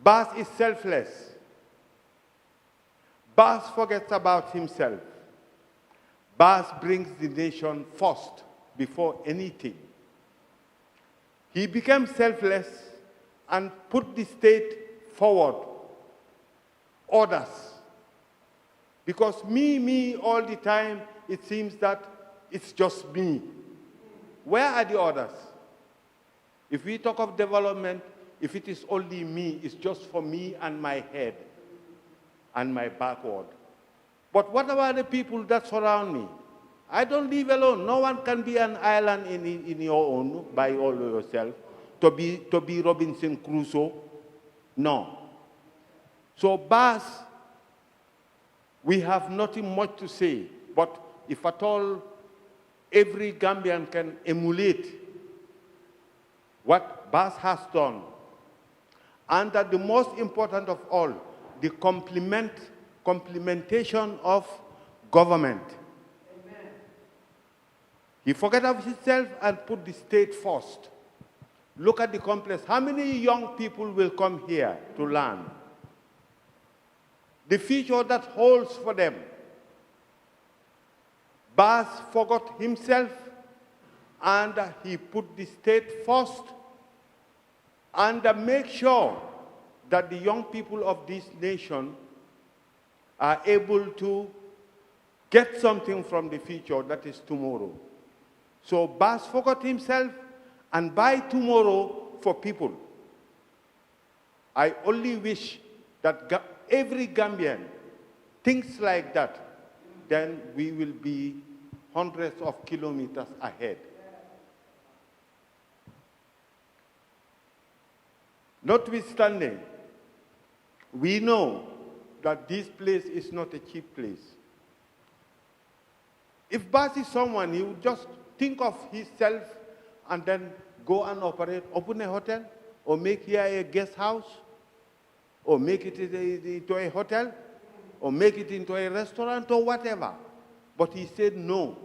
Bas is selfless. Bas forgets about himself. Bas brings the nation first before anything. He became selfless and put the state forward, others. Because me, all the time, it seems that it's just me. Where are the others? If we talk of development, if it is only me, it's just for me and my head and my backward. But what about the people that surround me? I don't live alone. No one can be an island in your own, by all yourself, to be Robinson Crusoe. No. So, Bas, we have nothing much to say, but if at all every Gambian can emulate what Bas has done, and that the most important of all, the complementation of government. Amen. He forgot of himself and put the state first. Look at the complex. How many young people will come here to learn? The future that holds for them. Bas forgot himself and he put the state first and make sure that the young people of this nation are able to get something from the future that is tomorrow. So Bas forgot himself and buy tomorrow for people. I only wish that every Gambian thinks like that, then we will be hundreds of kilometers ahead. Notwithstanding, we know that this place is not a cheap place. If Bas is someone, he would just think of himself and then go and open a hotel, or make here a guest house, or make it into a hotel, or make it into a restaurant, or whatever. But he said, no,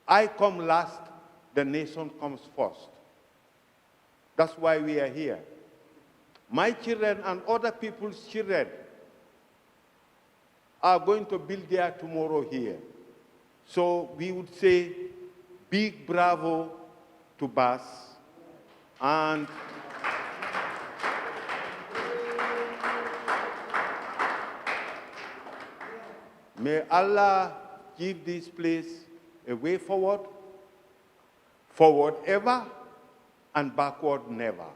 I come last, the nation comes first. That's why we are here. My children and other people's children are going to build their tomorrow here. So we would say big bravo to Bas, and may Allah give this place a way forward, forward ever, and backward never.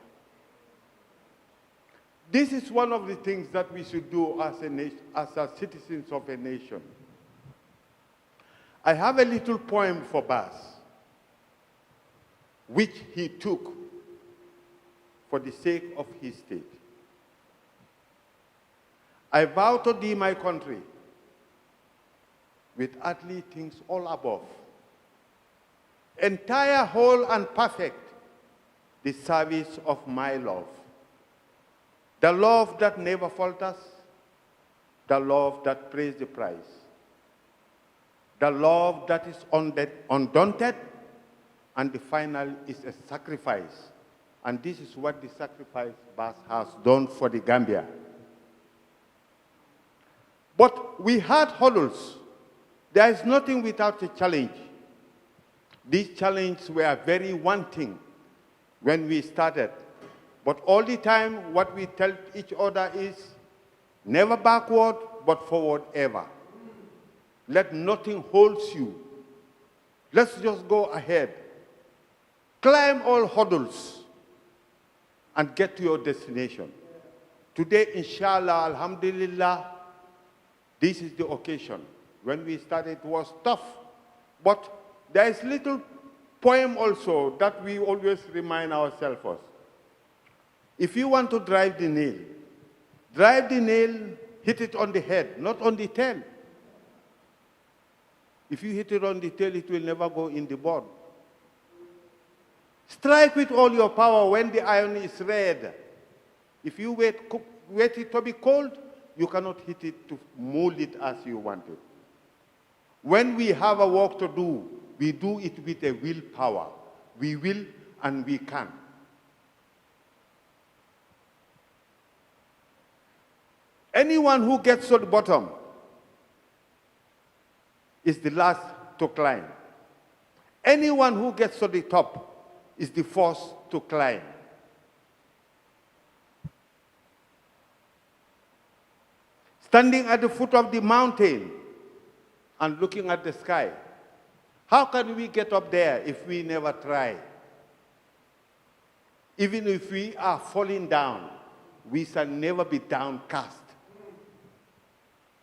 This is one of the things that we should do as citizens of a nation. I have a little poem for Bas, which he took for the sake of his state. I vow to thee, my country, with earthly things all above, entire, whole, and perfect, the service of my love. The love that never falters, the love that pays the price, the love that is undaunted, and the final is a sacrifice. And this is what the sacrifice Bas has done for the Gambia. But we had hurdles. There is nothing without a challenge. These challenges were very wanting when we started. But all the time, what we tell each other is, never backward, but forward ever. Let nothing hold you. Let's just go ahead. Climb all hurdles and get to your destination. Today, inshallah, alhamdulillah, this is the occasion. When we started, it was tough. But there is little poem also that we always remind ourselves of. If you want to drive the nail, hit it on the head, not on the tail. If you hit it on the tail, it will never go in the board. Strike with all your power when the iron is red. If you wait it to be cold, you cannot hit it to mold it as you want it. When we have a work to do, we do it with a willpower. We will and we can. Anyone who gets to the bottom is the last to climb. Anyone who gets to the top is the first to climb. Standing at the foot of the mountain and looking at the sky, how can we get up there if we never try? Even if we are falling down, we shall never be downcast.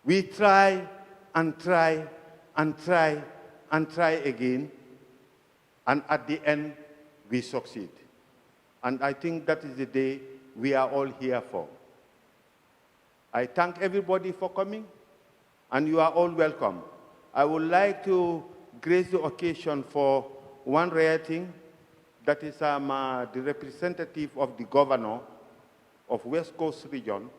We try and try and try and try again, and at the end, we succeed. And I think that is the day we are all here for. I thank everybody for coming, and you are all welcome. I would like to grace the occasion for one rare thing. That is the representative of the governor of West Coast Region,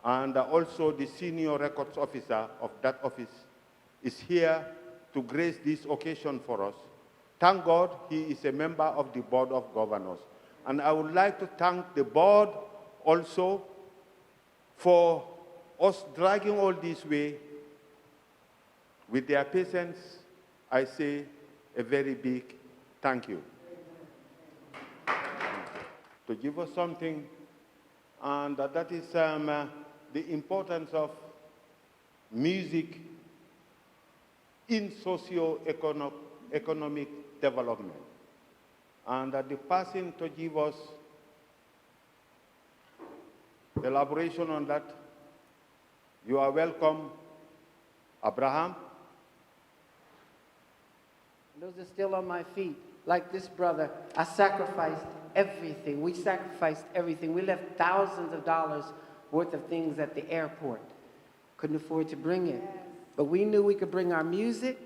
and also the senior records officer of that office is here to grace this occasion for us. Thank God he is a member of the Board of Governors. And I would like to thank the board also for us dragging all this way. With their patience, I say a very big thank you. To give us something, and that is the importance of music in socio-economic development. And the person to give us elaboration on that, you are welcome, Abraham. Those are still on my feet. Like this brother, I sacrificed everything. We sacrificed everything. We left thousands of dollars worth of things at the airport. Couldn't afford to bring it. But we knew we could bring our music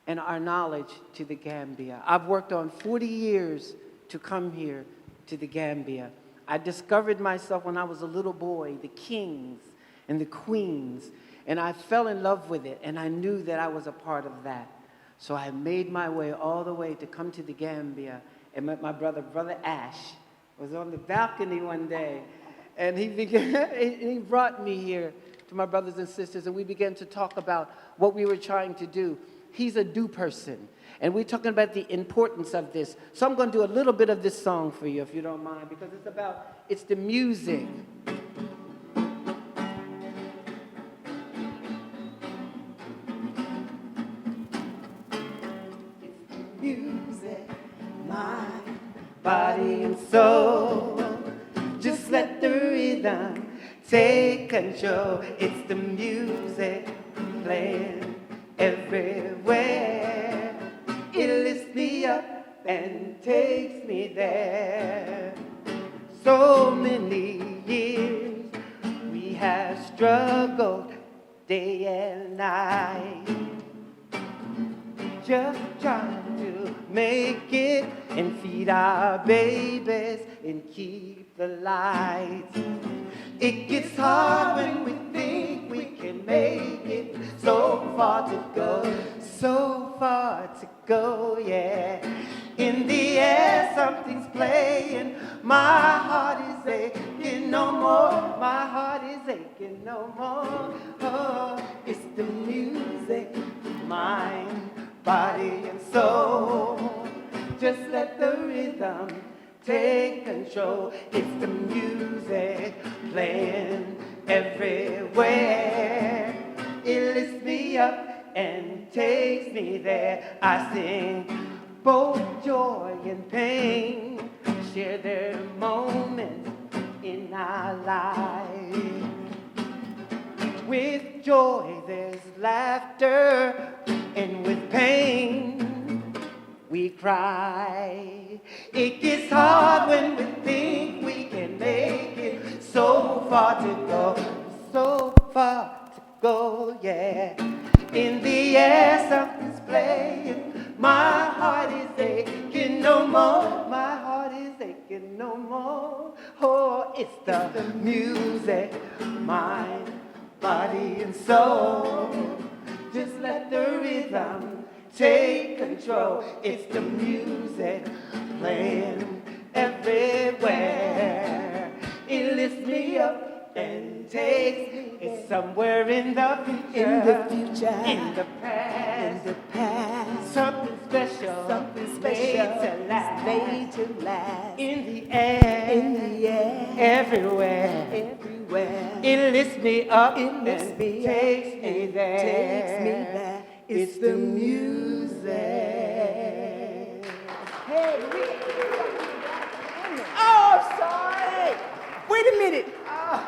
and our knowledge to the Gambia. I've worked on 40 years to come here to the Gambia. I discovered myself when I was a little boy, the kings and the queens, and I fell in love with it, and I knew that I was a part of that. So I made my way all the way to come to the Gambia and met my brother Ash. Was on the balcony one day, and he brought me here to my brothers and sisters, and we began to talk about what we were trying to do. He's a do person, and we're talking about the importance of this. So I'm going to do a little bit of this song for you, if you don't mind, because it's the music. Music, mind, body, and soul. Just let the rhythm take control. It's the music playing everywhere. It lifts me up and takes me there. So many years we have struggled day and night, just trying to make it and feed our babies and keep the lights. It gets hard when we think we can make it. So far to go, yeah. In the air something's playing. My heart is aching no more. My heart is aching no more. Oh, it's the music, mind, body, and soul. Just let the rhythm take control. It's the music playing everywhere. It lifts me up and takes me there. I sing both joy and pain, share their moments in our life. With joy there's laughter, and with pain we cry. It gets hard when we think we can make it. So far to go, yeah. In the air something's playing. My heart is aching no more. My heart is aching no more. Oh, it's the music, mind, body, and soul. Just let the rhythm take control. It's the music playing everywhere. It lifts me up and takes me there. It's somewhere in the future. In the future. In the past. In the past. Something special. Something special. Made to last. Made to last. In the air. In the air. Everywhere. Everywhere. It lifts me up. It lifts and me takes up me and there. takes me there. It's the music. Hey, oh, I'm sorry. Wait a minute.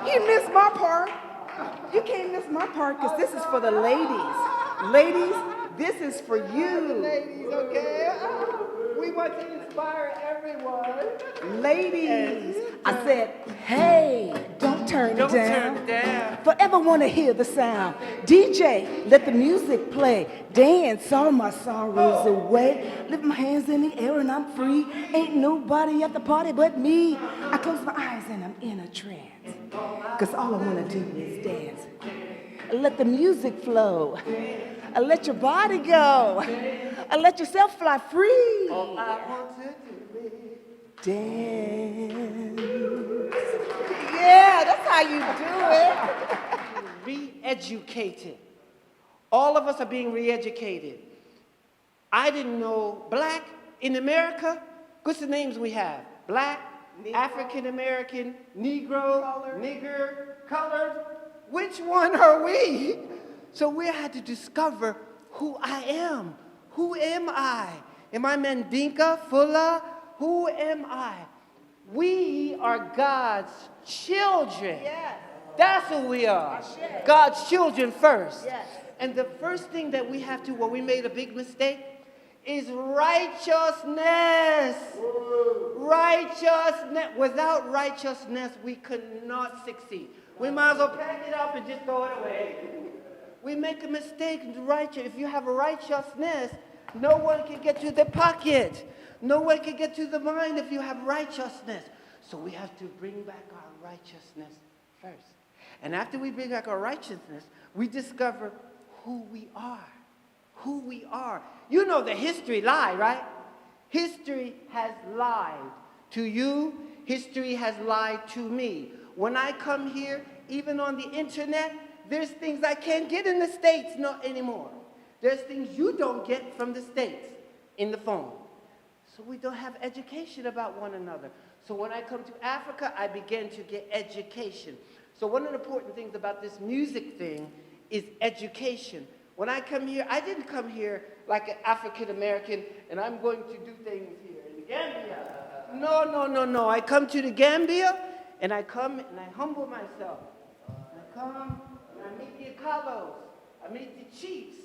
You missed my part. You can't miss my part because this is for the ladies. Ladies, this is for you. Ladies, okay? We want to inspire everyone. Ladies, I said, hey, don't turn it down. Don't turn it down. Forever want to hear the sound. DJ, let the music play. Dance all my sorrows away. Lift my hands in the air and I'm free. Ain't nobody at the party but me. I close my eyes and I'm in a trance. Because all I want to do is dance. Let the music flow. Let your body go. Let yourself fly free. All I want to do is dance. Yeah, that's how you do it. Re-educated. All of us are being re-educated. I didn't know black in America. What's the names we have? Black, Negro, African American, Negro, colored, nigger, colored. Which one are we? So we had to discover who I am. Who am I? Am I Mandinka, Fula? Who am I? We are God's children. Yes. That's who we are. Yes. God's children first. Yes. And the first thing that we have to, when we made a big mistake, is righteousness. Righteousness. Without righteousness, we could not succeed. We might as well pack it up and just throw it away. We make a mistake. If you have righteousness, no one can get to the pocket. No one can get to the mind if you have righteousness. So we have to bring back our righteousness first. And after we bring back our righteousness, we discover who we are. Who we are. You know the history lie, right? History has lied to you. History has lied to me. When I come here, even on the internet, there's things I can't get in the States not anymore. There's things you don't get from the States in the phone. So we don't have education about one another. So when I come to Africa, I begin to get education. So one of the important things about this music thing is education. When I come here, I didn't come here like an African American and I'm going to do things here in the Gambia. No. I come to the Gambia and I come and I humble myself. I come and I meet the Akalos, I meet the chiefs,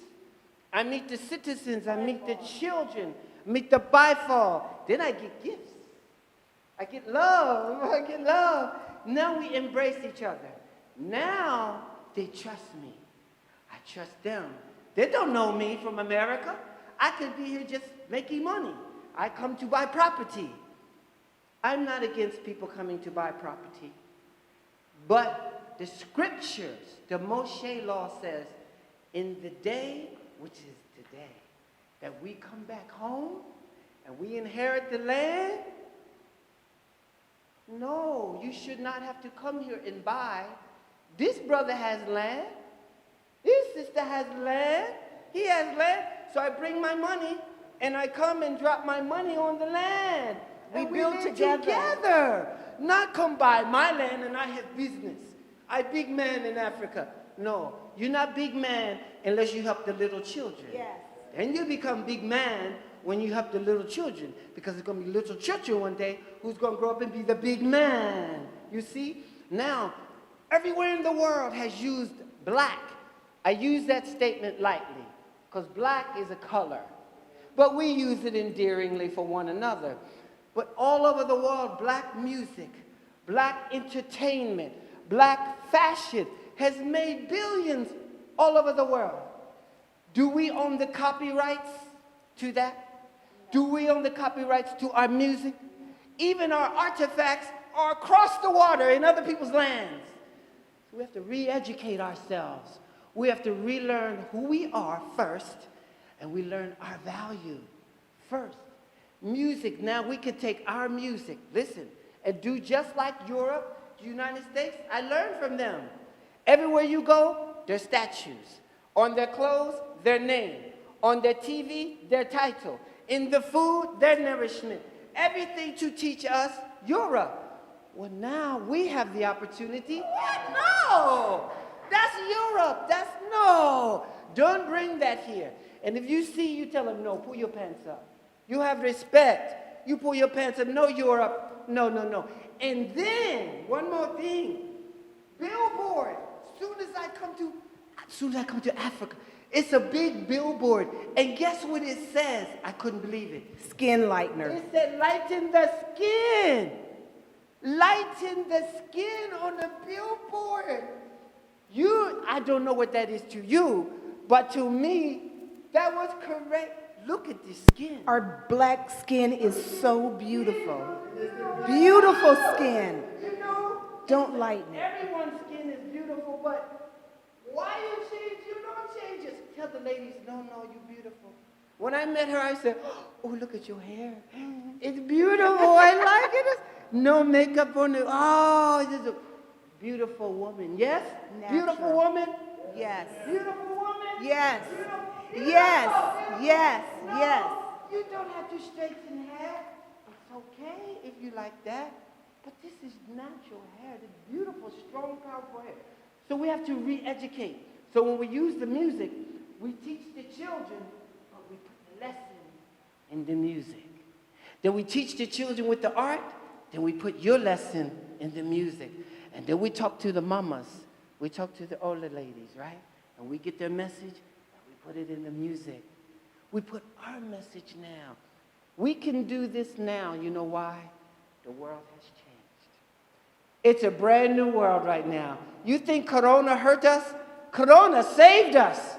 I meet the citizens, I meet the children, I meet the Bifal. Then I get gifts. I get love. Now we embrace each other. Now they trust me. I trust them. They don't know me from America. I could be here just making money. I come to buy property. I'm not against people coming to buy property. But the scriptures, the Moshe law says, in the day, which is today, that we come back home and we inherit the land. No, you should not have to come here and buy. This brother has land. This sister has land. He has land. So I bring my money and I come and drop my money on the land. We And build live together. Not come buy my land and I have business. I big man in Africa. No, you're not big man unless you help the little children. Yes. Then you become big man when you help the little children, because it's going to be little children one day who's going to grow up and be the big man. You see? Now, everywhere in the world has used black. I use that statement lightly because black is a color. But we use it endearingly for one another. But all over the world, black music, black entertainment, black fashion has made billions all over the world. Do we own the copyrights to that? Do we own the copyrights to our music? Even our artifacts are across the water in other people's lands. So we have to re-educate ourselves. We have to relearn who we are first, and we learn our value first. Music, now we can take our music, listen, and do just like Europe United States, I learned from them. Everywhere you go, there's statues. On their clothes, their name. On their TV, their title. In the food, their nourishment. Everything to teach us Europe. Well, now we have the opportunity. What? No! That's Europe. That's no. Don't bring that here. And if you see, you tell them, no, pull your pants up. You have respect. You pull your pants up. No, Europe. No, no, no. And then, one more thing. Billboard. As soon as I come to Africa, it's a big billboard. And guess what it says? I couldn't believe it. Skin lightener. It said, lighten the skin. Lighten the skin on the billboard. I don't know what that is to you, but to me, that was correct. Look at this skin. Our black skin is so beautiful. Beautiful skin. You know, Don't lighten it. everyone's skin is beautiful, but why you change? You don't change it. Tell the ladies, no, you're beautiful. When I met her, I said, oh, look at your hair. It's beautiful. I like it. No makeup on it. Oh, this is a beautiful woman. Yes? Natural. Beautiful woman? Yes. Beautiful woman? Yes. Beautiful. Yes. Yes. No, Yes. You don't have to straighten hair. It's okay if you like that. But this is natural hair. It's beautiful, strong, powerful hair. So we have to re-educate. So when we use the music, we teach the children, but we put the lesson in the music. Then we teach the children with the art, then we put your lesson in the music. And then we talk to the mamas. We talk to the older ladies, right? And we get their message, and we put it in the music. We put our message now. We can do this now. You know why? The world has changed. It's a brand new world right now. You think Corona hurt us? Corona saved us.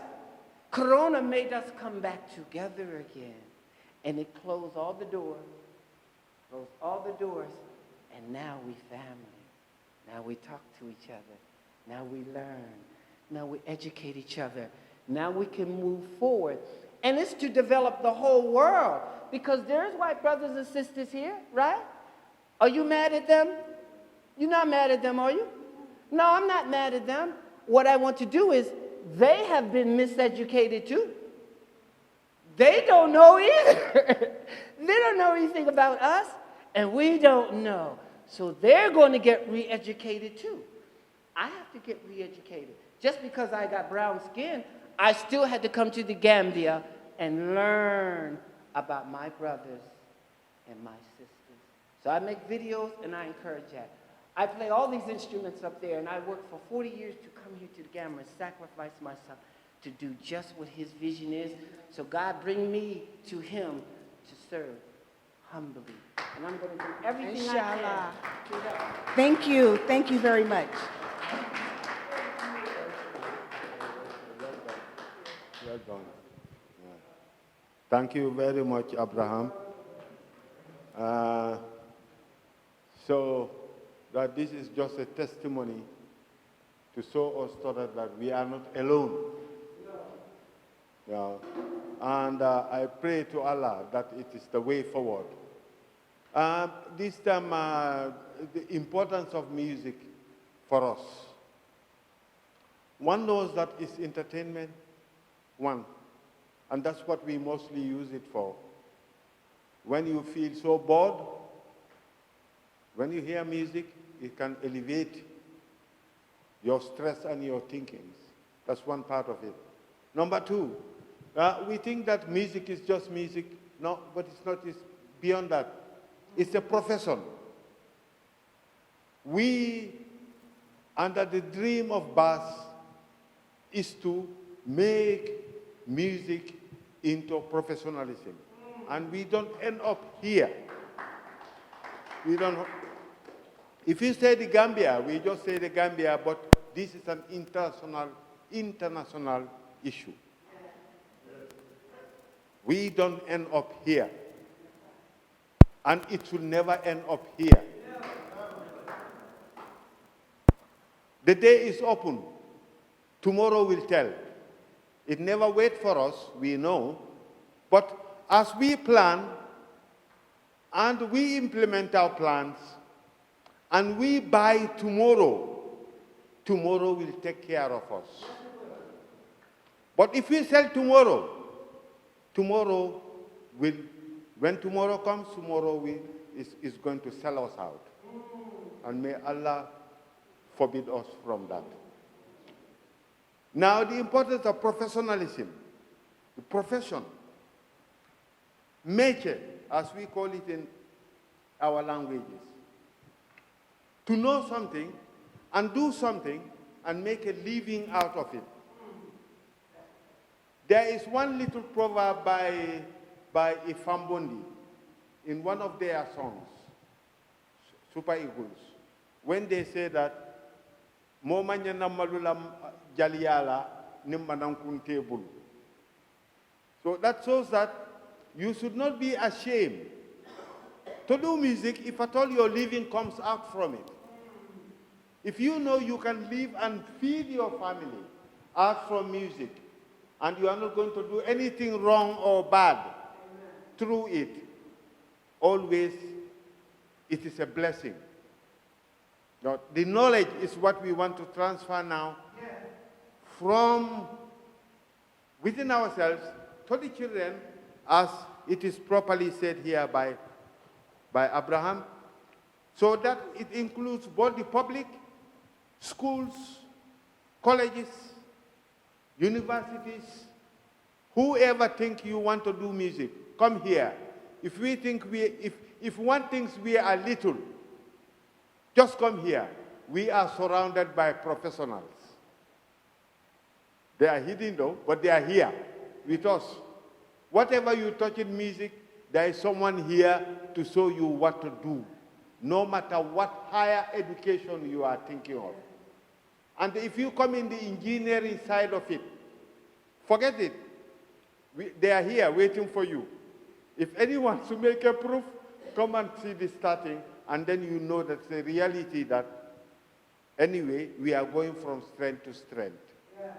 Corona made us come back together again. And it closed all the doors. And now we family. Now we talk to each other. Now we learn. Now we educate each other. Now we can move forward. And it's to develop the whole world. Because there's white brothers and sisters here, right? Are you mad at them? You're not mad at them, are you? No, I'm not mad at them. What I want to do is, they have been miseducated too. They don't know either. They don't know anything about us, and we don't know. So they're going to get re-educated too. I have to get re-educated. Just because I got brown skin, I still had to come to the Gambia and learn about my brothers and my sisters. So I make videos and I encourage that. I play all these instruments up there, and I worked for 40 years to come here to the Gambia and sacrifice myself to do just what his vision is. So God bring me to him to serve humbly. And I'm going to do everything Inshallah. I can to help. Thank you. Thank you very much. Well done. Yeah. Thank you very much, Abraham. So that this is just a testimony to show us that we are not alone. Yeah. And I pray to Allah that it is the way forward. This time, the importance of music for us. One knows that it's entertainment, one. And that's what we mostly use it for. When you feel so bored, when you hear music, it can elevate your stress and your thinkings. That's one part of it. Number two, we think that music is just music. No, but it's not. It's beyond that. It's a profession. We, under the dream of Bass, is to make music into professionalism. And we don't end up here. We don't. If you say the Gambia, we just say the Gambia, but this is an international issue. We don't end up here. And it will never end up here. The day is open. Tomorrow will tell. It never waits for us, we know. But as we plan and we implement our plans, and we buy tomorrow, tomorrow will take care of us. But if we sell tomorrow, tomorrow will, when tomorrow comes, tomorrow is going to sell us out. And may Allah forbid us from that. Now, the importance of professionalism, the profession, métier, as we call it in our languages. To know something and do something and make a living out of it. There is one little proverb by Ifambondi in one of their songs, Super Eagles, when they say that mo manya namalulam jaliala nimmanam kuntebul. So that shows that you should not be ashamed to do music if at all your living comes out from it. If you know you can live and feed your family out from music, and you are not going to do anything wrong or bad through it, always it is a blessing. Now, the knowledge is what we want to transfer now from within ourselves to the children, as it is properly said here by Abraham, so that it includes both the public, schools, colleges, universities. Whoever think you want to do music, come here. If one thinks we are little, just come here. We are surrounded by professionals. They are hidden though, but they are here with us. Whatever you touch in music, there is someone here to show you what to do, no matter what higher education you are thinking of. And if you come in the engineering side of it, forget it. They are here waiting for you. If anyone wants to make a proof, come and see the starting, and then you know that's the reality that, anyway, we are going from strength to strength. Yeah.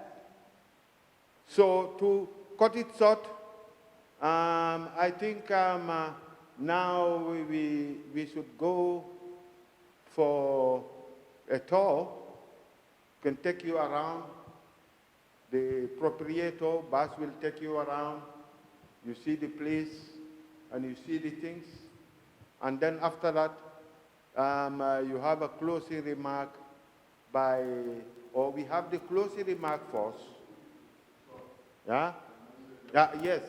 So to cut it short, I think now we should go for a tour. Can take you around. The proprietor, bus will take you around. You see the place and you see the things. And then after that, you have a closing remark or we have the closing remark first. Yeah? Yes,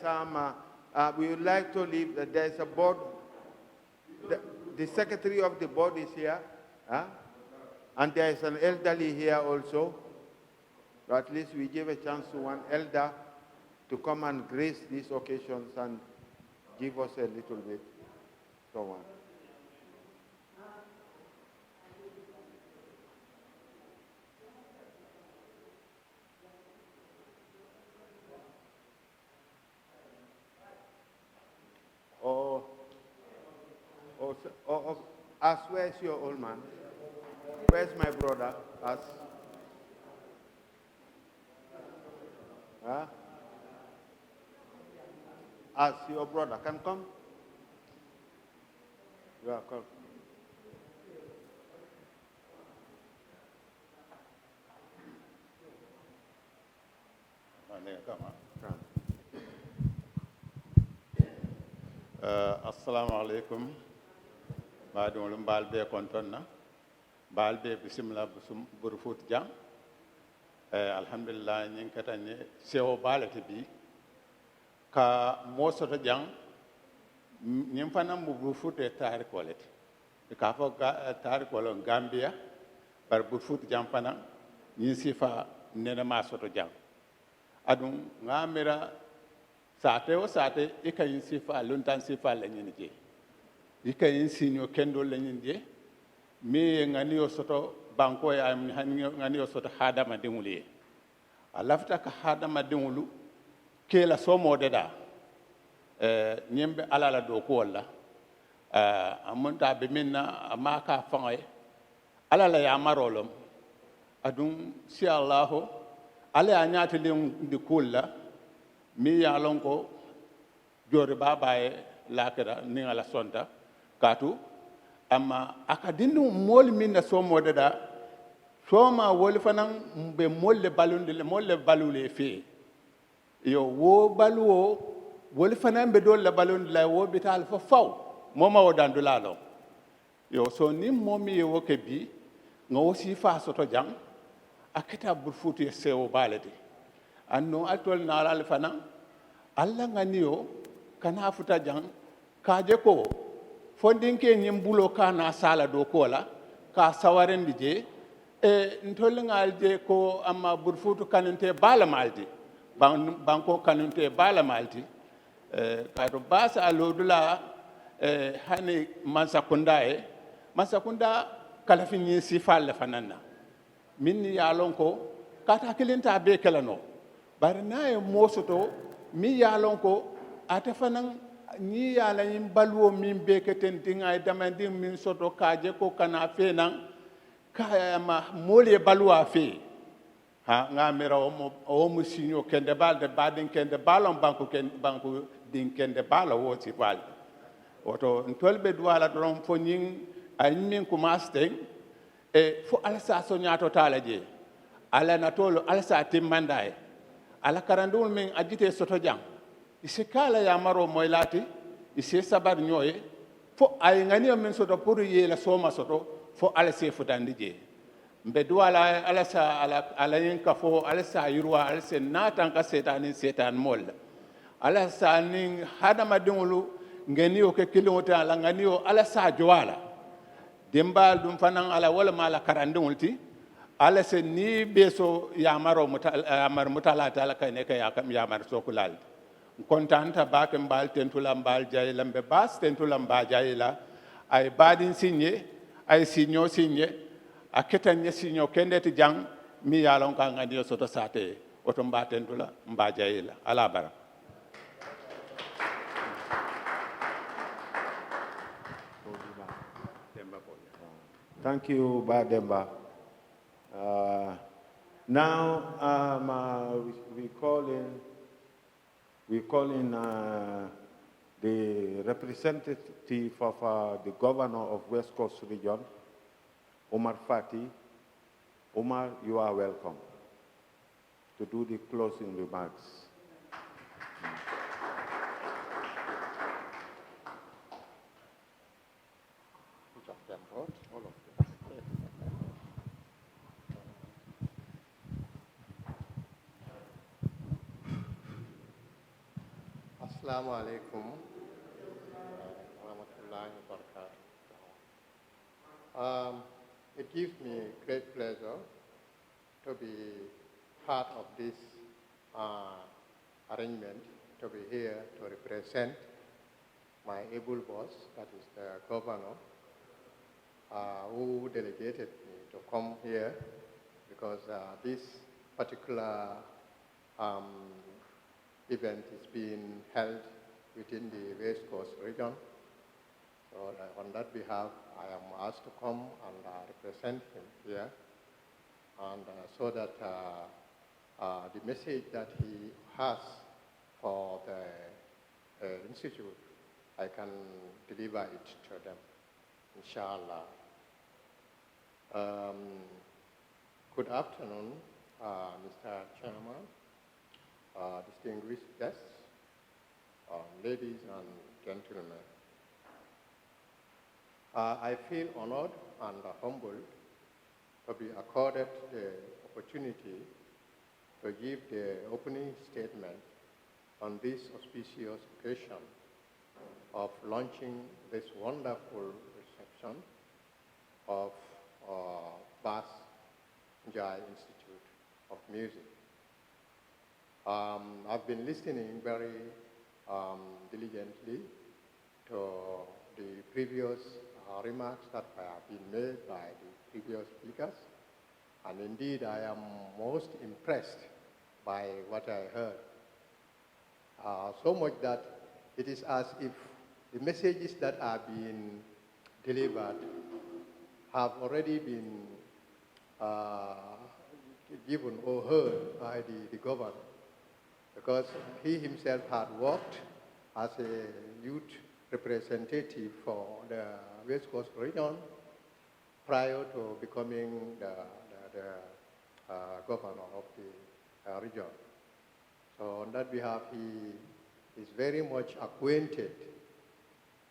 we would like to leave, there's a board, the secretary of the board is here. And there is an elderly here also. So at least we give a chance to one elder to come and grace these occasions and give us a little bit. So on. As where's your old man? Where's my brother? As? Huh? As your brother can come? Yeah, come. Assalamu alaikum. Baadum balbe kontonna. Balbe bismillah burfut jam. Alhamdulillah nyin katanye sewo balati bi ka mosoto jang nyim fanam burfut e tari kolete. Ka fo tari kolon Gambia par burfut jam fana nyin sifa nena masoto jang. Adum ngamira sate o sate ikayin sifa luntan sifa la nyin je. Ikayin sinyo kendo la nyin je. Mi ngani o soto banko ya ngani o soto hadama dinguli alafta ka hadama dingulu ke la somo deda nyembe alala do ko wala amunta be minna amaka fangay alala ya marolom adum si allah ala anyati di kulla mi ya lonko jori babaye lakira ni ala sonta katu amma akadindu mol min na so modada soma wol fanan be molle balunde molle balule fe yo wo baluwo wol fanan be dol la balunde la wo bital fo faw moma o dandula lo yo so ni momi yo ke bi ngo si fa soto jang akata burfutu sewo balade anno atol na al fanan alla nganiyo kana futa jang kaje ko fondinke nyimbulo kana sala do kola ka sawarendi je e ntolngal je ko amma burfutu kanante bala maldi banko kanante bala maldi kato basa alodula hani mansakunda kala finyi sifal fanana minni yalon ko kata kilinta be kelano bari naye mosoto mi yalon ko ate fanan ni yala yin balwo min be keten dinga damandi min soto kaje ko kana fe nan kaya ma mole balwa fe ha nga mera o mo sinyo kende balde badin kende balon banku din kende bala woti bal oto ntolbe duwala don fo nyin ay min ko masten e fo alsa so nyato talaje ala na tolo alsa timmandai ala karandul min ajite soto jang isi kala ya maro moylati isi sabar nyoye fo ay ngani min soto pour yela soma soto fo ala se futandi je mbe duwala ala sa ala yin ka fo ala sa yurwa ala se natan ka setan mol ala sa nin hadama dingulu ngeni o ke kilota ala ngani o ala sa jwala dembal dum fanan ala wala mala karandul ti ala se ni beso ya maro mutala ala kayne ka ya mar sokulal kontanta bake mbal tentula mbal jayla mbe bas tentula mba jayla ay badin signé ay signo signé aketa nye signo kendeti jang mi yalon ka ngadi soto sate oto mba tentula mba jayla ala bara Thank you, Bademba. Now we call in the representative of the governor of West Coast Region, Omar Fati. Omar, you are welcome to do the closing remarks. Which of them brought? All of them. Assalamu alaikum warahmatullahi wabarakatuh. It gives me great pleasure to be part of this arrangement, to be here to represent my able boss, that is the governor, who delegated me to come here because this particular event is being held within the West Coast region. So on that behalf, I am asked to come and represent him here, and so that the message that he has for the institute, I can deliver it to them, inshallah. Good afternoon, Mr. Chairman, distinguished guests, ladies and gentlemen. I feel honored and humbled to be accorded the opportunity to give the opening statement on this auspicious occasion of launching this wonderful reception of BAS NJAI Institute of Music. I've been listening very diligently to the previous remarks that have been made by the previous speakers, and indeed I am most impressed by what I heard. So much that it is as if the messages that are being delivered have already been given or heard by the governor, because he himself had worked as a youth representative for the West Coast region prior to becoming the governor of the region. So on that behalf, he is very much acquainted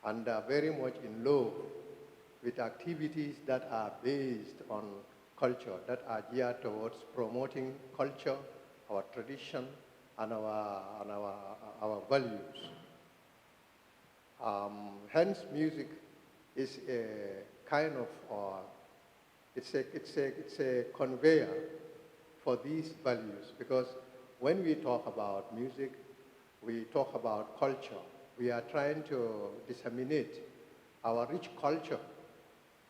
and very much in love with activities that are based on culture, that are geared towards promoting culture, our tradition, and our values. Hence, music is a kind of, it's a conveyor for these values, because when we talk about music, we talk about culture. We are trying to disseminate our rich culture,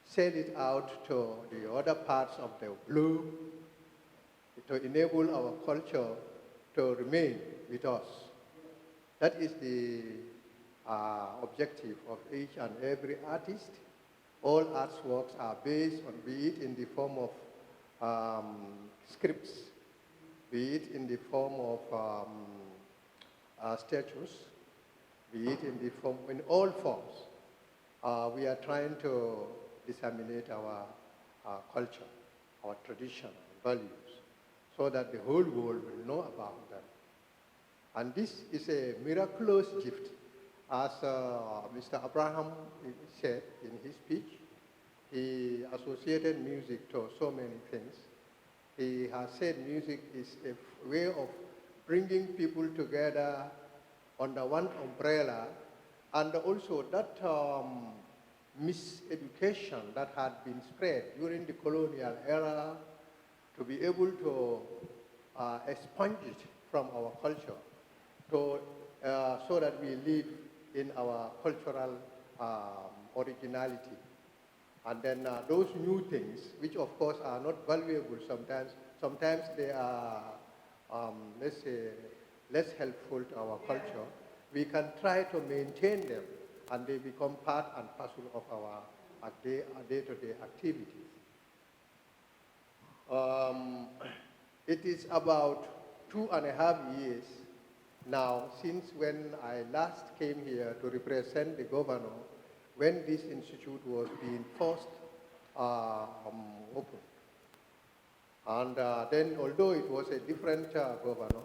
sell it out to the other parts of the globe, to enable our culture to remain with us. That is the objective of each and every artist. All arts works are based on, be it in the form of scripts, be it in the form of statues, be it in the form, in all forms. We are trying to disseminate our culture, our tradition, values, so that the whole world will know about them. And this is a miraculous gift. As Mr. Abraham said in his speech, he associated music to so many things. He has said music is a way of bringing people together under one umbrella, and also that miseducation that had been spread during the colonial era, to be able to expunge it from our culture, so that we live in our cultural originality. And then those new things, which of course are not valuable sometimes they are, let's say, less helpful to our culture, we can try to maintain them, and they become part and parcel of our day-to-day activities. It is about 2.5 years now since when I last came here to represent the governor, when this institute was being first opened. And then, although it was a different governor,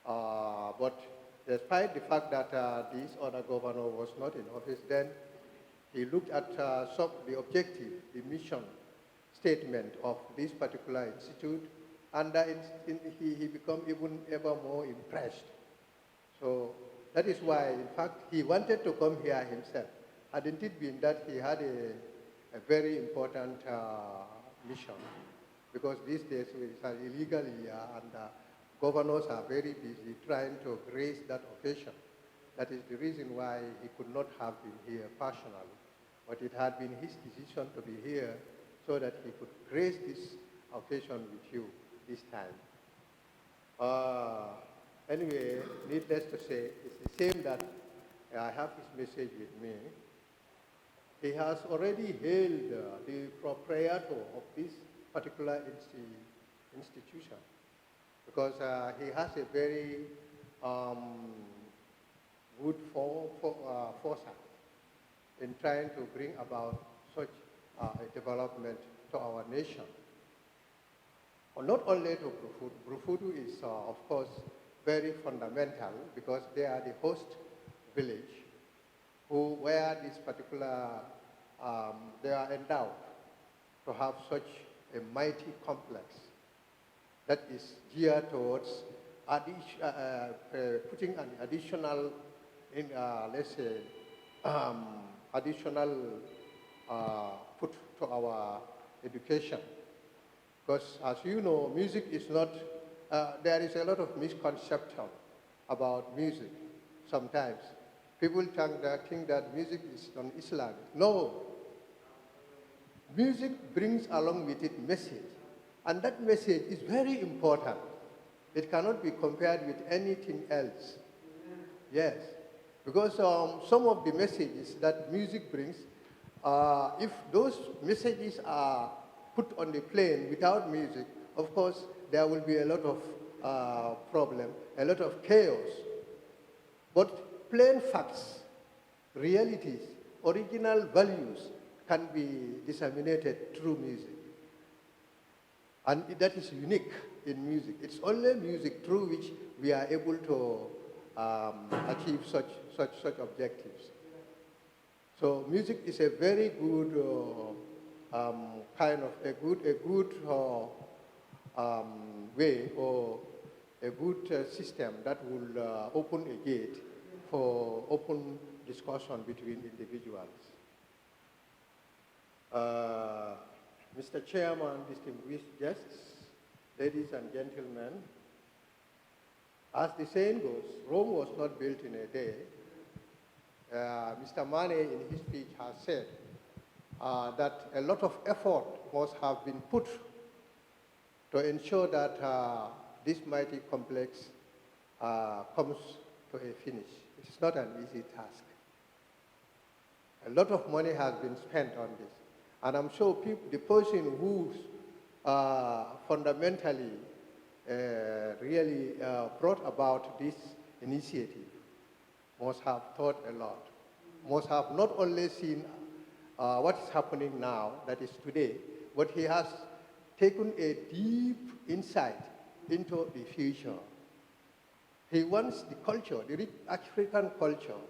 but despite the fact that this other governor was not in office then, he looked at the objective, the mission statement of this particular institute, and he became even ever more impressed. So that is why, in fact, he wanted to come here himself. Hadn't it been that he had a very important mission, because these days it's an illegal year, and governors are very busy trying to grace that occasion. That is the reason why he could not have been here personally. But it had been his decision to be here so that he could grace this occasion with you this time. Anyway, needless to say, it's the same that I have his message with me. He has already hailed the proprietor of this particular institution, because he has a very good foresight in trying to bring about such a development to our nation. Not only to Brufudu is, of course, very fundamental, because they are the host village where this particular, they are endowed to have such a mighty complex that is geared towards putting an additional, let's say, additional put to our education. Because as you know, music is not, there is a lot of misconception about music sometimes. People think that music is non-Islamic. No. Music brings along with it message. And that message is very important. It cannot be compared with anything else. Yes. Because some of the messages that music brings, if those messages are put on the plane without music, of course, there will be a lot of problem, a lot of chaos. But plain facts, realities, original values can be disseminated through music. And that is unique in music. It's only music through which we are able to achieve such objectives. So music is a very good kind of a good way or a good system that will open a gate for open discussion between individuals. Mr. Chairman, distinguished guests, ladies and gentlemen, as the saying goes, Rome was not built in a day. Mr. Mane in his speech has said that a lot of effort must have been put to ensure that this mighty complex comes to a finish. It's not an easy task. A lot of money has been spent on this. And I'm sure the person who fundamentally really brought about this initiative must have thought a lot, must have not only seen what is happening now, that is today, but he has taken a deep insight into the future. He wants the culture, the rich African culture,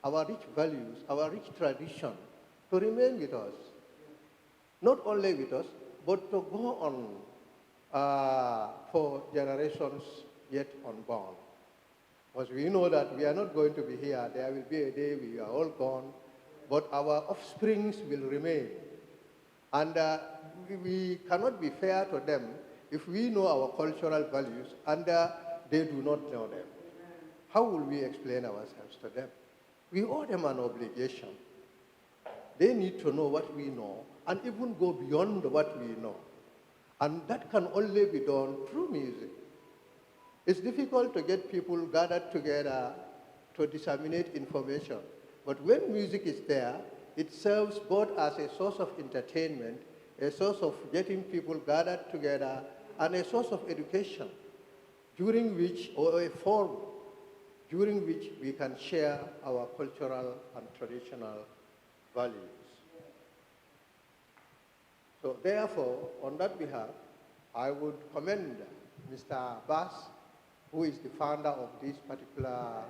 our rich values, our rich tradition to remain with us. Not only with us, but to go on for generations yet unborn. Because we know that we are not going to be here. There will be a day we are all gone, but our offsprings will remain. And we cannot be fair to them if we know our cultural values and they do not know them. How will we explain ourselves to them? We owe them an obligation. They need to know what we know and even go beyond what we know. And that can only be done through music. It's difficult to get people gathered together to disseminate information. But when music is there, it serves both as a source of entertainment, a source of getting people gathered together, and a source of education, during which, or a forum, during which we can share our cultural and traditional values. So therefore, on that behalf, I would commend Mr. Bass, who is the founder of this particular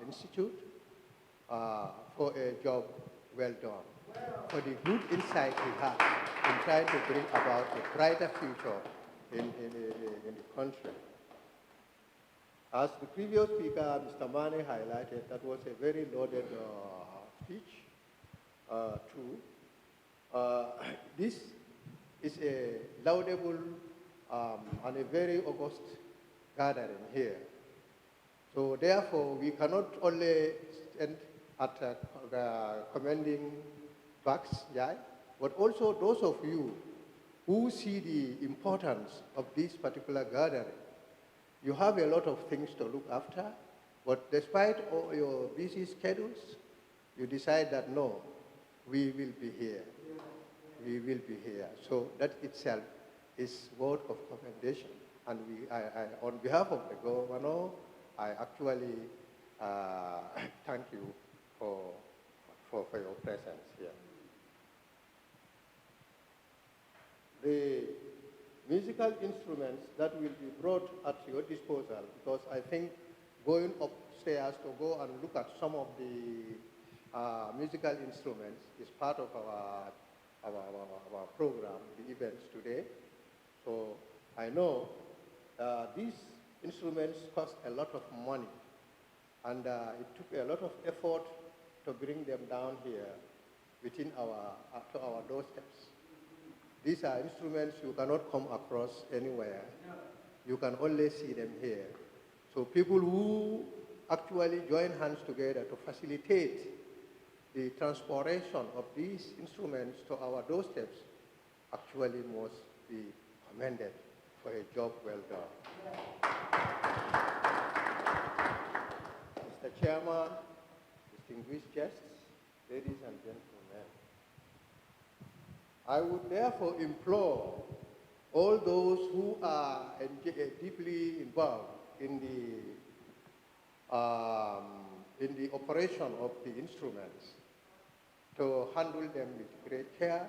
institute, for a job well done, for the good insight he has in trying to bring about a brighter future in the country. As the previous speaker, Mr. Mane, highlighted, that was a very loaded speech, too. This is a laudable and a very august gathering here. So therefore, we cannot only stand at commending NJAI, but also those of you who see the importance of this particular gathering. You have a lot of things to look after, but despite all your busy schedules, you decide that no, we will be here. We will be here. So that itself is word of commendation. And on behalf of the governor, I actually thank you for your presence here. The musical instruments that will be brought at your disposal, because I think going upstairs to go and look at some of the musical instruments is part of our program, the events today. So I know these instruments cost a lot of money, and it took a lot of effort to bring them down here within to our doorsteps. These are instruments you cannot come across anywhere. You can only see them here. So people who actually join hands together to facilitate the transportation of these instruments to our doorsteps actually must be commended for a job well done. Mr. Chairman, distinguished guests, ladies and gentlemen, I would therefore implore all those who are deeply involved in the operation of the instruments to handle them with great care,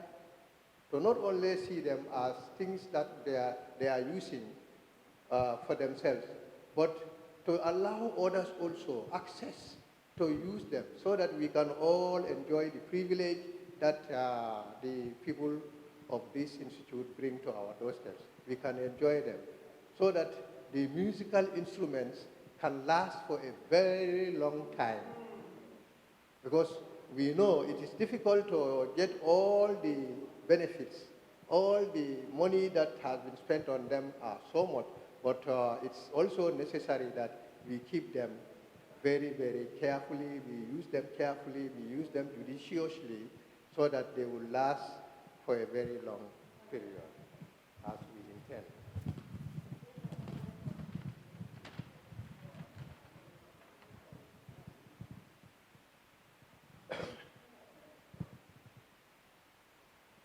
to not only see them as things that they are using for themselves, but to allow others also access to use them so that we can all enjoy the privilege that the people of this institute bring to our doorsteps. We can enjoy them so that the musical instruments can last for a very long time. Because we know it is difficult to get all the benefits, all the money that has been spent on them so much, but it's also necessary that we keep them very, very carefully, we use them carefully, we use them judiciously so that they will last for a very long period, as we intend.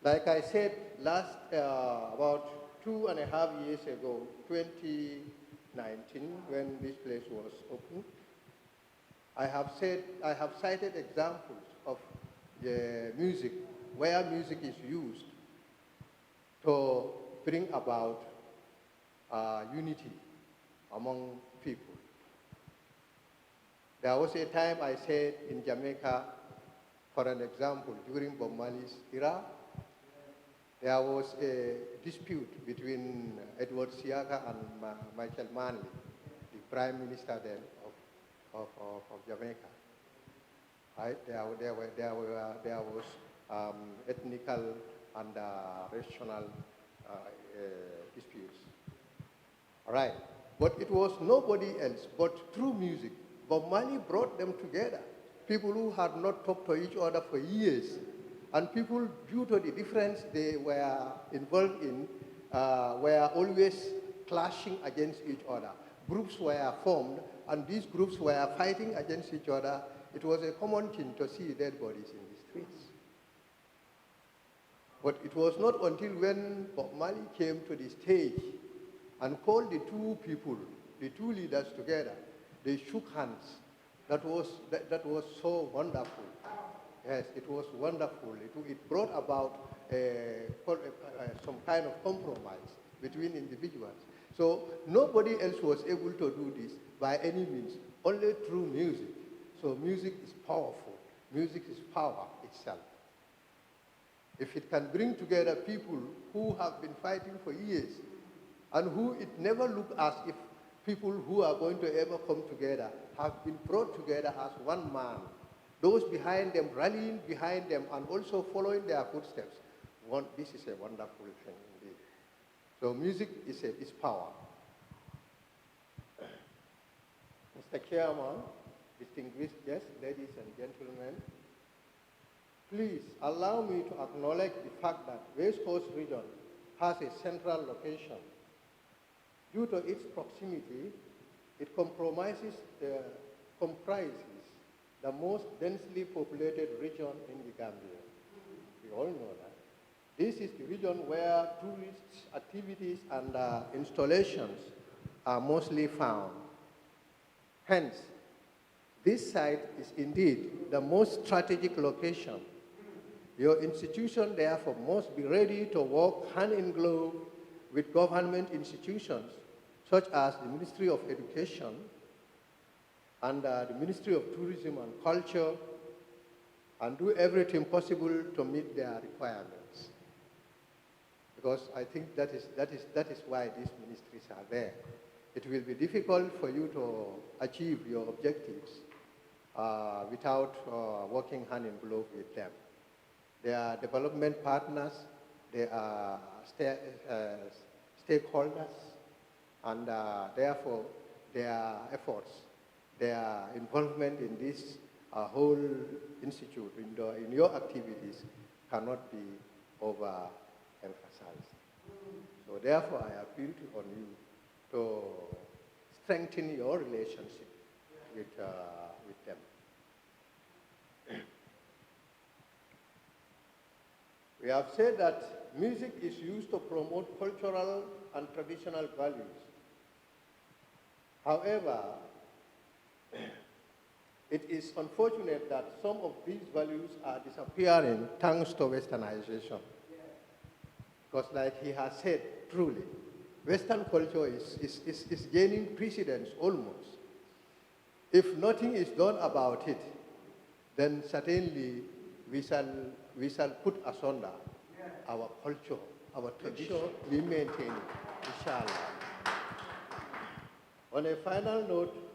Like I said about 2.5 years ago, 2019, when this place was opened, I have cited examples of music, where music is used to bring about unity among people. There was a time I said in Jamaica, for an example, during Bob Marley's era, there was a dispute between Edward Siaga and Michael Manley, the Prime Minister then of Jamaica. Right? There was ethnical and racial disputes. All right, but it was nobody else but through music. Bob Marley brought them together. People who had not talked to each other for years, and people, due to the difference they were involved in, were always clashing against each other. Groups were formed, and these groups were fighting against each other. It was a common thing to see dead bodies in the streets. But it was not until when Bob Marley came to the stage and called the two people, the two leaders together, they shook hands. That was so wonderful. Yes, it was wonderful. It brought about some kind of compromise between individuals. So nobody else was able to do this by any means, only through music. So music is powerful. Music is power itself. If it can bring together people who have been fighting for years and who it never looked as if people who are going to ever come together have been brought together as one man, those behind them rallying behind them and also following their footsteps. This is a wonderful thing indeed. So music is power. Mr. Chairman, distinguished guests, ladies and gentlemen, please allow me to acknowledge the fact that West Coast region has a central location. Due to its proximity, it comprises the most densely populated region in the Gambia. We all know that. This is the region where tourist activities and installations are mostly found. Hence, this site is indeed the most strategic location. Your institution, therefore, must be ready to work hand in glove with government institutions, such as the Ministry of Education and the Ministry of Tourism and Culture, and do everything possible to meet their requirements. Because I think that is why these ministries are there. It will be difficult for you to achieve your objectives without working hand in glove with them. They are development partners, they are stakeholders, and therefore their efforts, their involvement in this whole institute, in your activities, cannot be overemphasized. So therefore I appeal on you to strengthen your relationship with them. We have said that music is used to promote cultural and traditional values. However, It is unfortunate that some of these values are disappearing thanks to westernization. Because like he has said, truly, Western culture is gaining precedence almost. If nothing is done about it, then certainly we shall put asunder our culture, our tradition, we maintain it, inshallah. On a final note,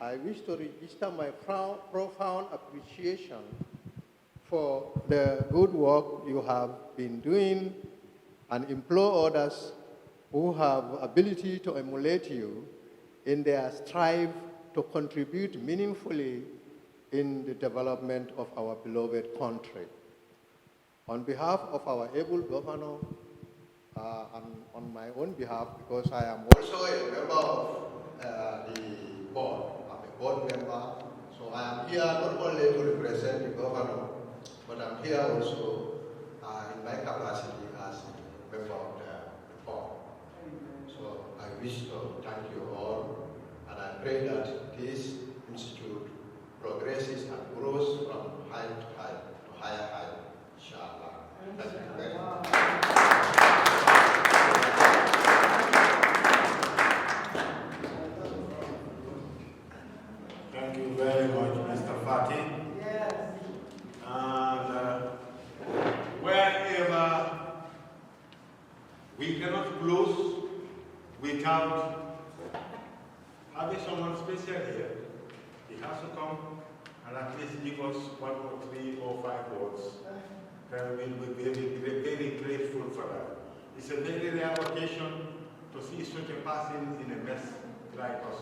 I wish to register my profound appreciation for the good work you have been doing and implore others who have ability to emulate you in their strive to contribute meaningfully in the development of our beloved country. On behalf of our able governor, and on my own behalf, because I am also a member of the board, I'm a board member, so I am here not only to represent the governor, but I'm here also in my capacity as a member of the board. So I wish to thank you all, and I pray that this institute progresses and grows from height to height to higher height, inshallah. Thank you very much. Thank you very much, Mr. Fati. Yes. And wherever we cannot close without having someone special here, he has to come and at least give us 1 or 3 or 5 words. Then we'll be very grateful for that. It's a very rare occasion to see such a person in a mess like us.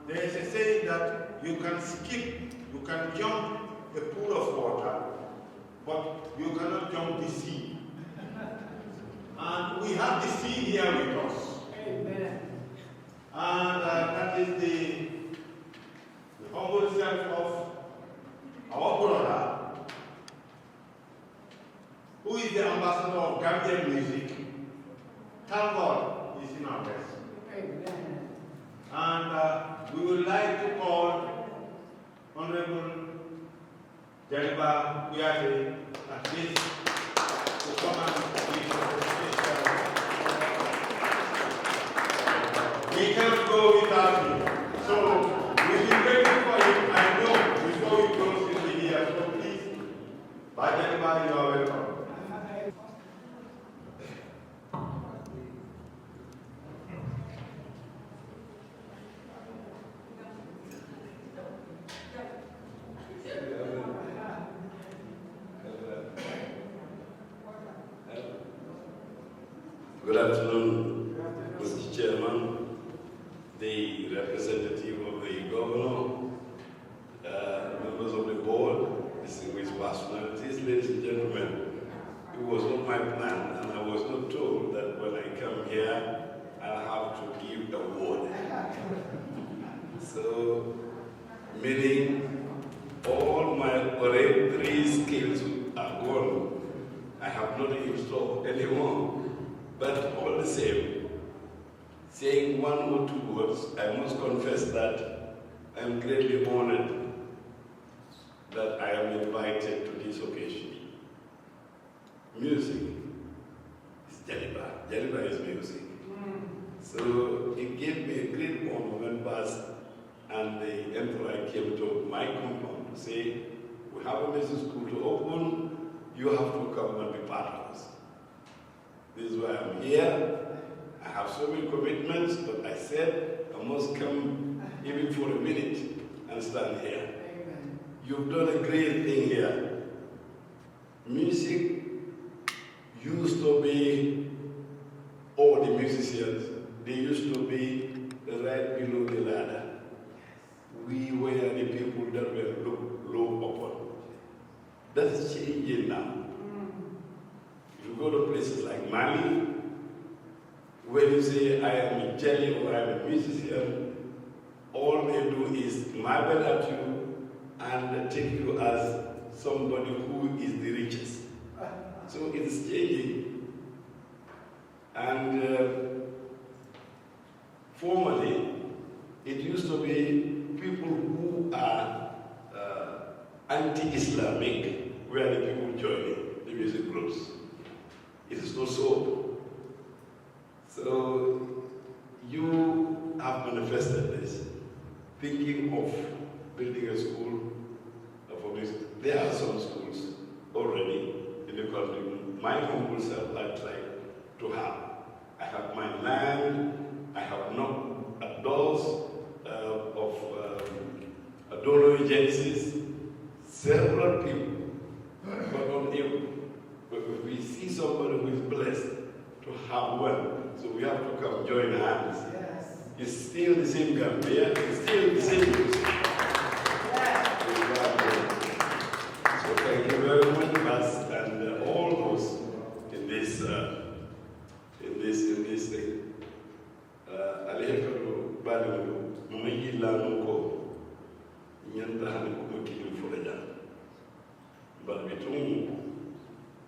There is a saying that you can skip, you can jump a pool of water, but you cannot jump the sea. And we have the sea here with us. Amen. And that is the humble self of our brother, who is the ambassador of Gambian music. Thank God he's in our midst. Amen. And we would like to call Honorable Jaliba Kuyate at this to come and give us a special. We cannot go without him. So we'll be waiting for him. I know before we close he'll be here. So please, by Jaliba, you are welcome. Good afternoon, Mr. Chairman, the representative of the governor, members of the board, distinguished personalities, ladies and gentlemen. It was not my plan, and I was not told that when I come here, I'll have to give a word. So, meaning all my oratory skills are gone. I have nothing in store anymore. But all the same, saying 1 or 2 words, I must confess that I'm greatly honored that I am invited to this occasion. Music is Jaliba. Jaliba is music. So it gave me a great honor when Baz and the emperor came to my compound to say, we have a music school to open, you have to come and be part of us. This is why I'm here. I have so many commitments, but I said I must come even for a minute and stand here. Amen. You've done a great thing here. Music used to be, all the musicians, they used to be right below the ladder. We were the people that were looked low upon. That's changing now. You go to places like Mali, when you say, I am a jelly or I am a musician, all they do is marvel at you and take you as somebody who is the richest. So it's changing. And formerly, it used to be people people who are anti-Islamic were the people joining the music groups. It is not so. So you have manifested this, thinking of building a school for music. There are some schools already in the country. My humble self, I'd like to have. I have my land, I have not adults of donor agencies, several people, but unable. But if we see somebody who is blessed to have one, so we have to come join hands. Yes. It's still the same Gambia, it's still the same music. Yes. So thank you very much, Bas, and all those in this thing. Alehekado badu mamayi lanu ko nyanda hane ko kilim furaja. But bitum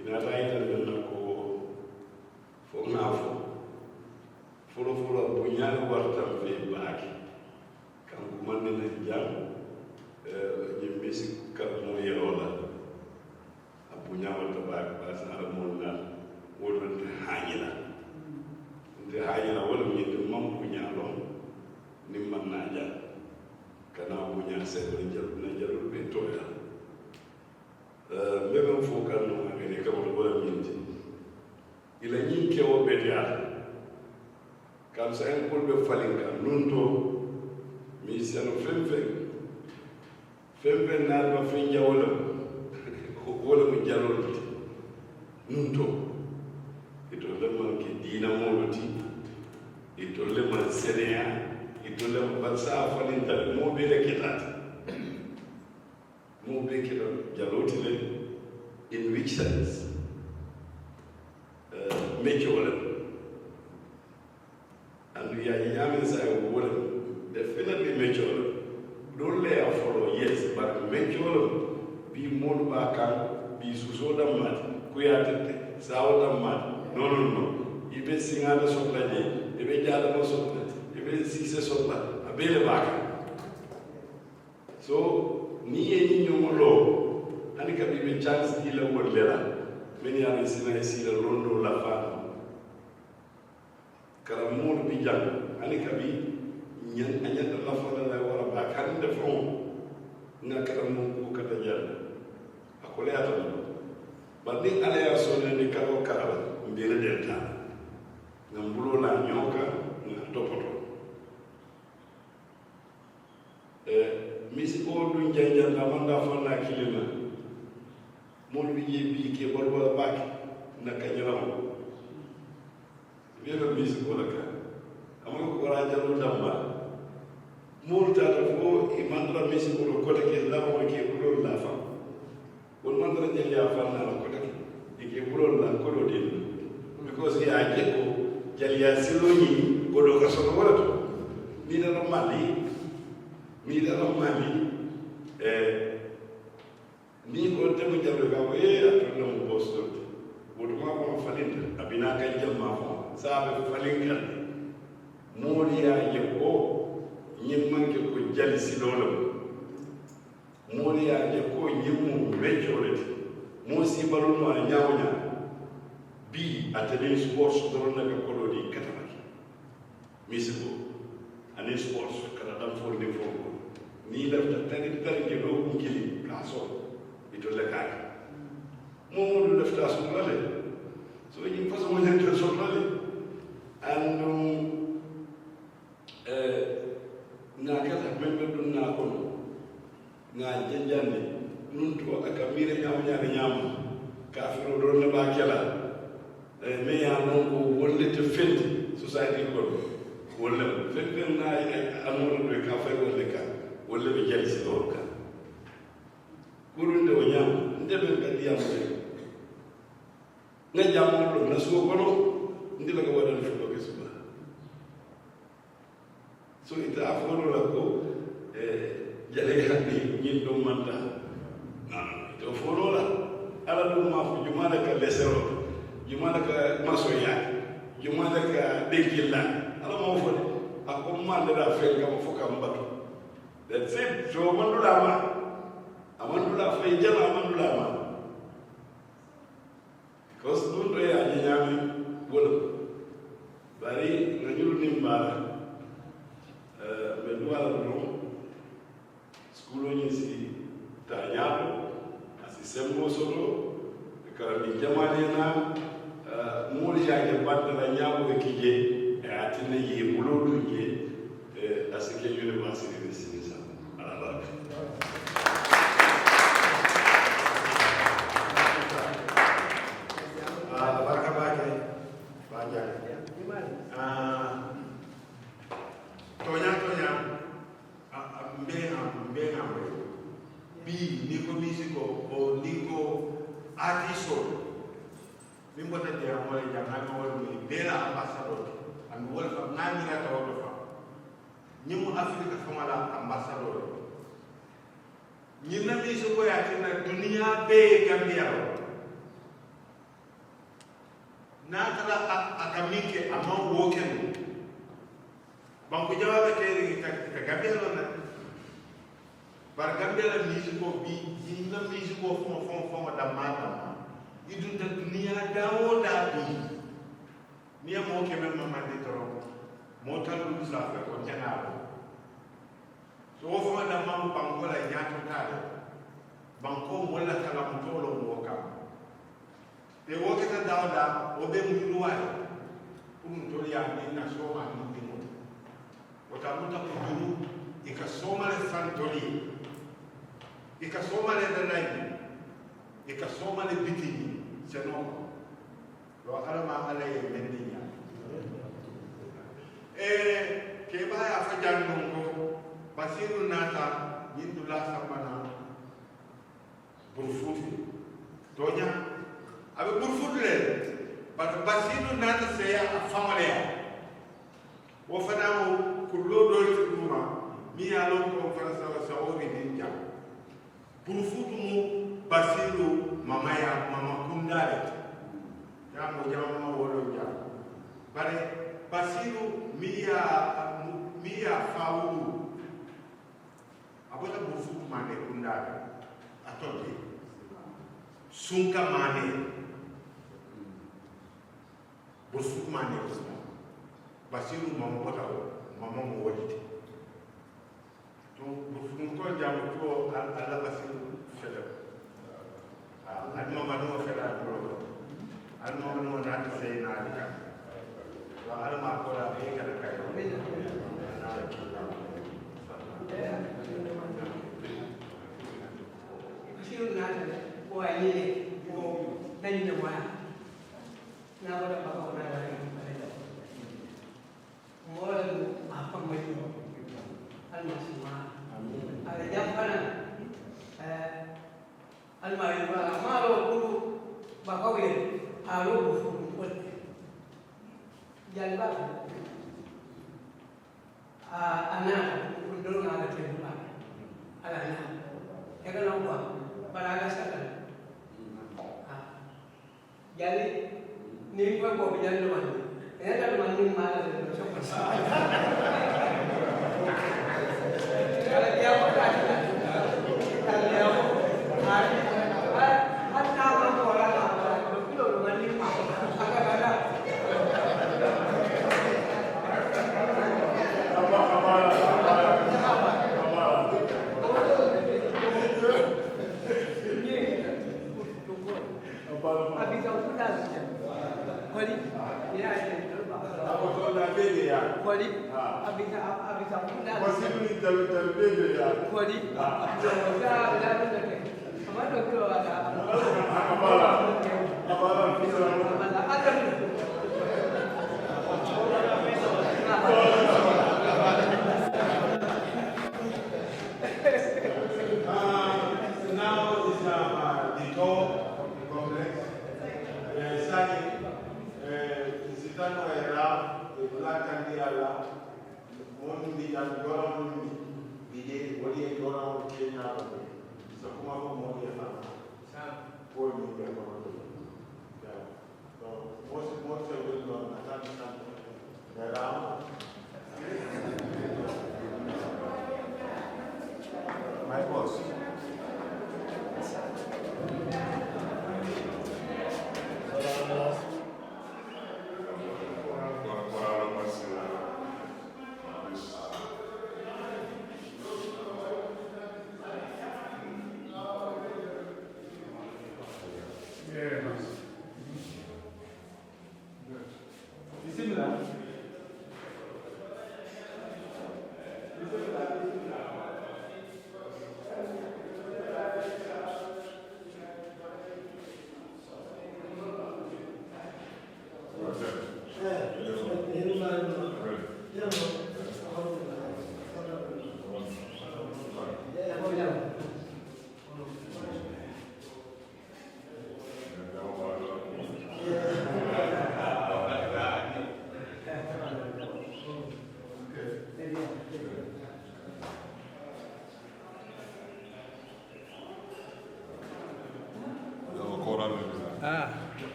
ina raita na ko fo ngafo. Folo bunyal wartam fe baaki. Kan ko man na jam music mo yerola apunya wata ba ba sana monna wodo hanyina nde hanyina wala mi de mam punya lon ni man na ja kana punya se ko na jaru be toya meme fo kan no ngene kam wala mi ti ila nyi kewo be dia kam sa en ko be falinga nunto mi seno femfe naal ma fi jawolo wala mu jalol nunto ito lemma ke dina moloti ito lemma seneya ito lemma balsa falin dal mo be le ketat mo be ketat jaloti le in which sense mejola and we are yamin say wala definitely mejola don't lay a follow, yes, but make sure be more back be so damn mad, queer, sour mad. No. You be sing other song like it, you be gather song, you be see song, a belly back. So, ni low, and it can be a chance dealer with Lela. Many are see the Rondo La Fan. Caramon be young, and it can be. Anyata la fala la wala ba kan de fon na kala mo ko kata jalla akole ato ba ni ala ya so ne kala kala mbele delta ngambulo la nyoka na topoto misi ko du njanja na manda fana kilina mo lu bi ke bol wala ba na kanyram bi misi ko la ka amako ko ra jalu damba Multa ko imandra misi ko kota ke la mo ke ko la fa won mandra je ya fa na ko take ke ko la ko do din because ya je ko jaliya siloni ko do ka so wala to ni da mali ni ko te mo jabe ka ko atuna mo posto wodo ma ko falinta abina kan jamma fa sabe falinka moriya je ko ñimmanke ko jali silolo moriya je ko ñimmu weccolete mo sibalol mo ala ñawña bi atene sports doron naga kodo di katamaki misibo ane sports kada dam fo de fo ni lafta tagi je do ngili plaso ito le kay mo do lafta so lale so ñim façon mo ñen so lale and na kala membe dun na kono na janjande nun to aka mire nyam kafiro don na ba kala me ya non ko wolle te fendi society ko wolle fendi na amul do ka fa wolle ka wolle be jali si do ka kurunde o nyam ndebe ka diyam na jamu do na so kono ndila ka wadan fu ko kesuba so ita aforo la ko jale handi ñin do manta ito foro la ala do ma fu jumala ka lesero jumala ka masoya jumala ka dekilla ala mo fo ako manda da fel ka fo kam bato That's it. So Amandulama. Amandula Fejala Amandulama. Because don't try Ajami Golo. Bari Nanjuru Nimbala. Medua Room. School Onisi Tanyapo. Asisembo Solo. Karami Jamalina. Muli Jake Batana Nyabo Kije. Atine Ye Bulodu Ye. Asike University of Sinisa. Alabak. Bi niko musico o niko artisto mimbo ta dia mole jangana wol mi bela ambassador and wol fa ngani na tawo fa nyimu afrika famala ambassador nyina musico ya tina dunia be gambia na tara akamike ama woken banko jawabe te ka gambia lo na bar gambia la musico bi nyina musico fon da mata idunta dunia dawo da bi ni mo ke men mama de toro mo tan du sa fa ko janaro so fo da mamu banko la nyato tale banko mo la kala mo tolo mo ka te wo ke ta dawo da o be mu luwa pour to ya ni na so ma ni dimo o ta mo ta ko duru e ka so ma le fantoli e ka so ma le dai e ka so ma le bitini seno lo alama alay mendinya ke ba ya fa jannu ko basiru nata yindula samana burfuti tonya abe burfuti le basiru nata se ya famale wo fana wo kullo do tuma mi ya lo ko faransa wa sauri ninja burfutu mu basiru mama kundale jambo jambo wolo ja bare basiru miya faulu abota bufu mane kundale atoke sunka mane bufu mane basiru mama bota mama mo wajiti to bufu ko jambo to ala basiru fele adma manu fela bro adma manu na ta sai na dika wa alma ko da be ka da kai Siu na ta ko ai ni ko dai ni wa na ba da ba ko na da mo apa mo alma sima ada jam kana almari wala malo kulu bakawe alo bufu jalba ana kundul ngala tebula ala na ega longwa balaga sakal jali ni ko ko bijan man ega man ni mala de so ko ala dia ko ta dia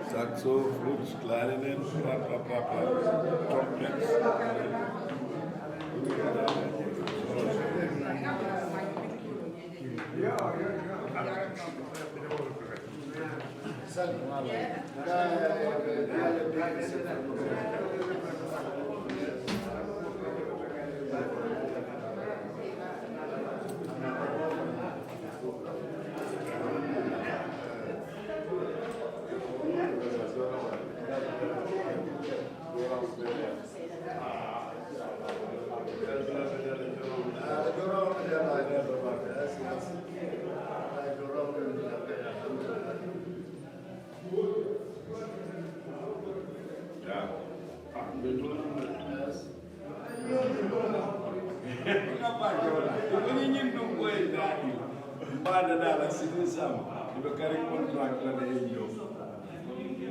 Saxo, flutes, clarinet, trumpets.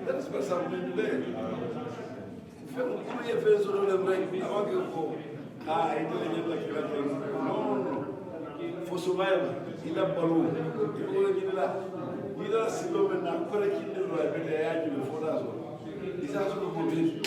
That is what something today. If you have sort of like, I want to go. Intelligent like that. No. For survival, in a balloon, you go in that. You don't see them and I'm going to kill them right when they are you before that one. It's actually good.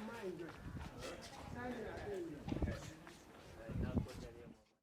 Mind